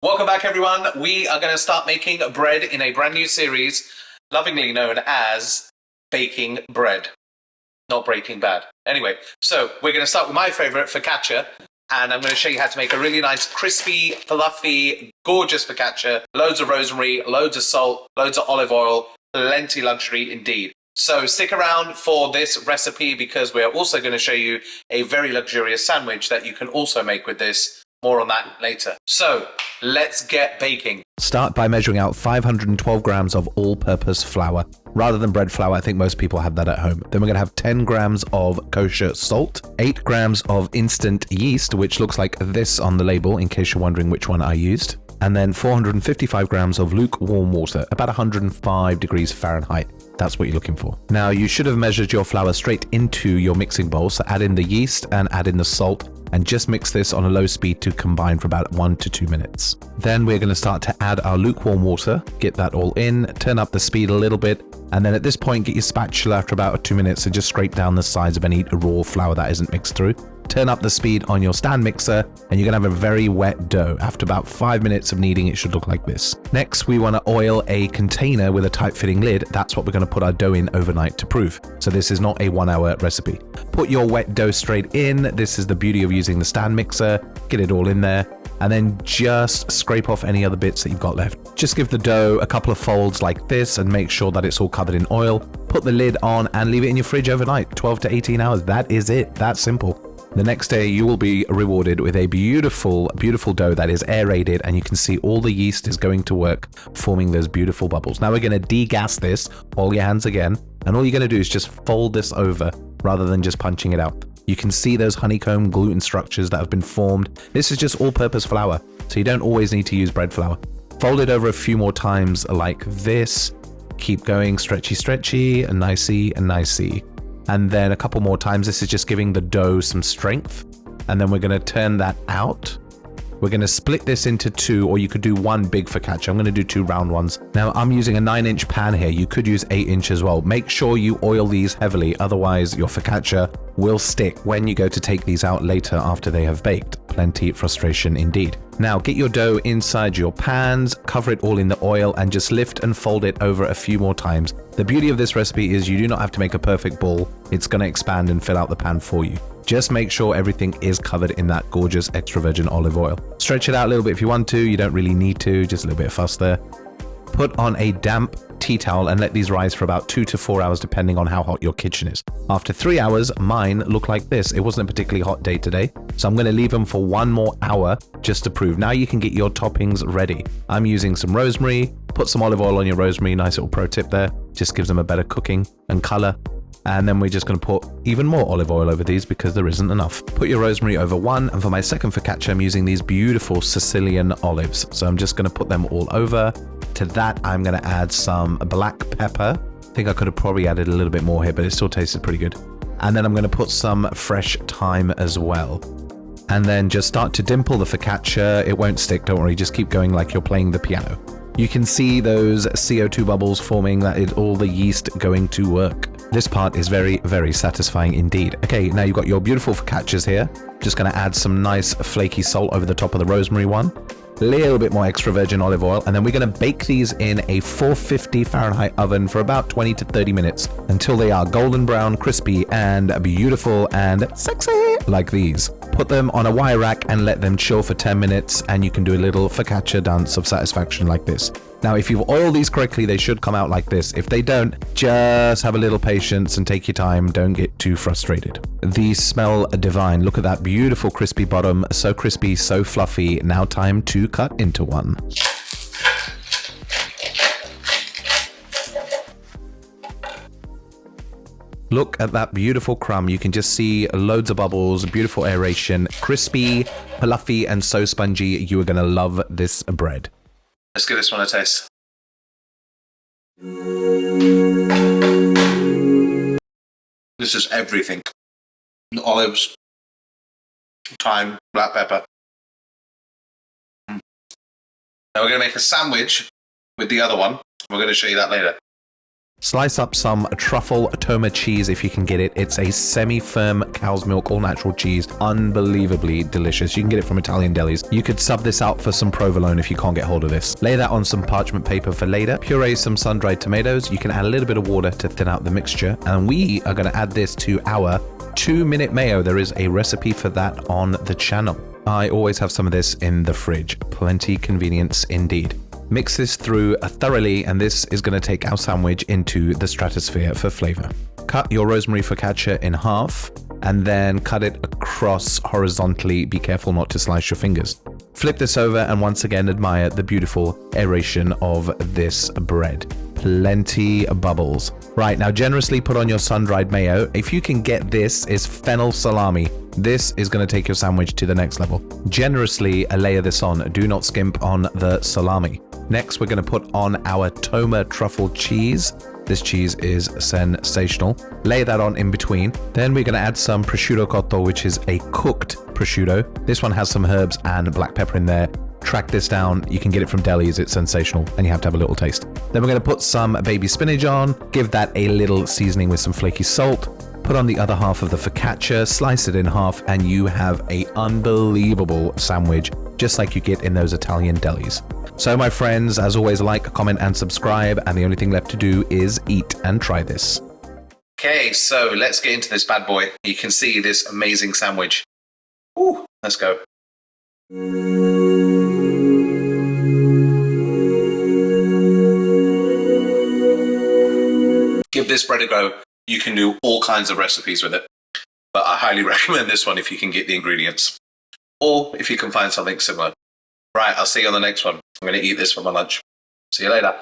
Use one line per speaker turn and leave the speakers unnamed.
Welcome back, everyone. We are going to start making bread in a brand new series, lovingly known as baking bread, not Breaking Bad. Anyway, so we're going to start with my favorite, focaccia, and I'm going to show you how to make a really nice, crispy, fluffy, gorgeous focaccia. Loads of rosemary, loads of salt, loads of olive oil, plenty luxury indeed. So stick around for this recipe because we're also going to show you a very luxurious sandwich that you can also make with this. More on that later. So let's get baking.
Start by measuring out 512 grams of all-purpose flour. Rather than bread flour, I think most people have that at home. Then we're going to have 10 grams of kosher salt, 8 grams of instant yeast, which looks like this on the label in case you're wondering which one I used, and then 455 grams of lukewarm water, about 105 degrees Fahrenheit. That's what you're looking for. Now, you should have measured your flour straight into your mixing bowl, so add in the yeast and add in the salt, and just mix this on a low speed to combine for about 1 to 2 minutes. Then we're going to start to add our lukewarm water, get that all in, turn up the speed a little bit, and then at this point get your spatula after about 2 minutes and just scrape down the sides of any raw flour that isn't mixed through. Turn up the speed on your stand mixer and you're going to have a very wet dough. After about 5 minutes of kneading, it should look like this. Next, we want to oil a container with a tight fitting lid. That's what we're going to put our dough in overnight to proof. So this is not a 1 hour recipe. Put your wet dough straight in. This is the beauty of using the stand mixer. Get it all in there and then just scrape off any other bits that you've got left. Just give the dough a couple of folds like this and make sure that it's all covered in oil. Put the lid on and leave it in your fridge overnight, 12 to 18 hours. That is it. That's simple. The next day, you will be rewarded with a beautiful, beautiful dough that is aerated, and you can see all the yeast is going to work, forming those beautiful bubbles. Now we're going to degas this, hold your hands again, and all you're going to do is just fold this over rather than just punching it out. You can see those honeycomb gluten structures that have been formed. This is just all-purpose flour, so you don't always need to use bread flour. Fold it over a few more times like this. Keep going, stretchy, stretchy, and nicey, and nicey. And then a couple more times. This is just giving the dough some strength. And then we're going to turn that out. We're going to split this into two, or you could do one big focaccia. I'm going to do 2 round ones. Now, I'm using a 9-inch pan here. You could use 8-inch as well. Make sure you oil these heavily, otherwise your focaccia will stick when you go to take these out later after they have baked. Plenty frustration indeed. Now, get your dough inside your pans, cover it all in the oil, and just lift and fold it over a few more times. The beauty of this recipe is you do not have to make a perfect ball. It's going to expand and fill out the pan for you. Just make sure everything is covered in that gorgeous extra virgin olive oil. Stretch it out a little bit if you want to. You don't really need to, just a little bit of fuss there. Put on a damp tea towel and let these rise for about 2 to 4 hours depending on how hot your kitchen is. After 3 hours, mine look like this. It wasn't a particularly hot day today, so I'm going to leave them for 1 more hour just to prove. Now you can get your toppings ready. I'm using some rosemary. Put some olive oil on your rosemary. Nice little pro tip there. Just gives them a better cooking and color. And then we're just going to put even more olive oil over these because there isn't enough. Put your rosemary over one. And for my second focaccia, I'm using these beautiful Sicilian olives. So I'm just going to put them all over. To that, I'm going to add some black pepper. I think I could have probably added a little bit more here, but it still tasted pretty good. And then I'm going to put some fresh thyme as well. And then just start to dimple the focaccia. It won't stick, don't worry. Just keep going like you're playing the piano. You can see those CO2 bubbles forming. That is all the yeast going to work. This part is very, very satisfying indeed. Okay, now you've got your beautiful focaccias here. Just going to add some nice flaky salt over the top of the rosemary one. A little bit more extra virgin olive oil. And then we're going to bake these in a 450 Fahrenheit oven for about 20 to 30 minutes until they are golden brown, crispy, and beautiful and sexy like these. Put them on a wire rack and let them chill for 10 minutes and you can do a little focaccia dance of satisfaction like this. Now, if you've oiled these correctly, they should come out like this. If they don't, just have a little patience and take your time. Don't get too frustrated. These smell divine. Look at that beautiful crispy bottom. So crispy, so fluffy. Now time to cut into one. Look at that beautiful crumb. You can just see loads of bubbles, beautiful aeration, crispy, fluffy, and so spongy. You are going to love this bread.
Let's give this one a taste. This is everything. Olives, thyme, black pepper. Now we're going to make a sandwich with the other one. We're going to show you that later.
Slice up some truffle toma cheese if you can get it. It's a semi-firm cow's milk, all-natural cheese. Unbelievably delicious. You can get it from Italian delis. You could sub this out for some provolone if you can't get hold of this. Lay that on some parchment paper for later. Puree some sun-dried tomatoes. You can add a little bit of water to thin out the mixture. And we are going to add this to our 2-minute mayo. There is a recipe for that on the channel. I always have some of this in the fridge. Plenty convenience indeed. Mix this through thoroughly, and this is going to take our sandwich into the stratosphere for flavor. Cut your rosemary focaccia in half and then cut it across horizontally. Be careful not to slice your fingers. Flip this over and once again admire the beautiful aeration of this bread. Plenty of bubbles. Right, now generously put on your sun-dried mayo. If you can get this, is fennel salami. This is going to take your sandwich to the next level. Generously layer this on. Do not skimp on the salami. Next, we're going to put on our Toma truffle cheese. This cheese is sensational. Lay that on in between. Then we're going to add some prosciutto cotto, which is a cooked prosciutto. This one has some herbs and black pepper in there. Track this down. You can get it from delis. It's sensational, and you have to have a little taste. Then we're going to put some baby spinach on. Give that a little seasoning with some flaky salt. Put on the other half of the focaccia, slice it in half, and you have an unbelievable sandwich, just like you get in those Italian delis. So my friends, as always, like, comment, and subscribe, and the only thing left to do is eat and try this.
Okay, so let's get into this bad boy. You can see this amazing sandwich. Ooh, let's go. Give this bread a go. You can do all kinds of recipes with it, but I highly recommend this one if you can get the ingredients, or if you can find something similar. Right, I'll see you on the next one. I'm going to eat this for my lunch. See you later.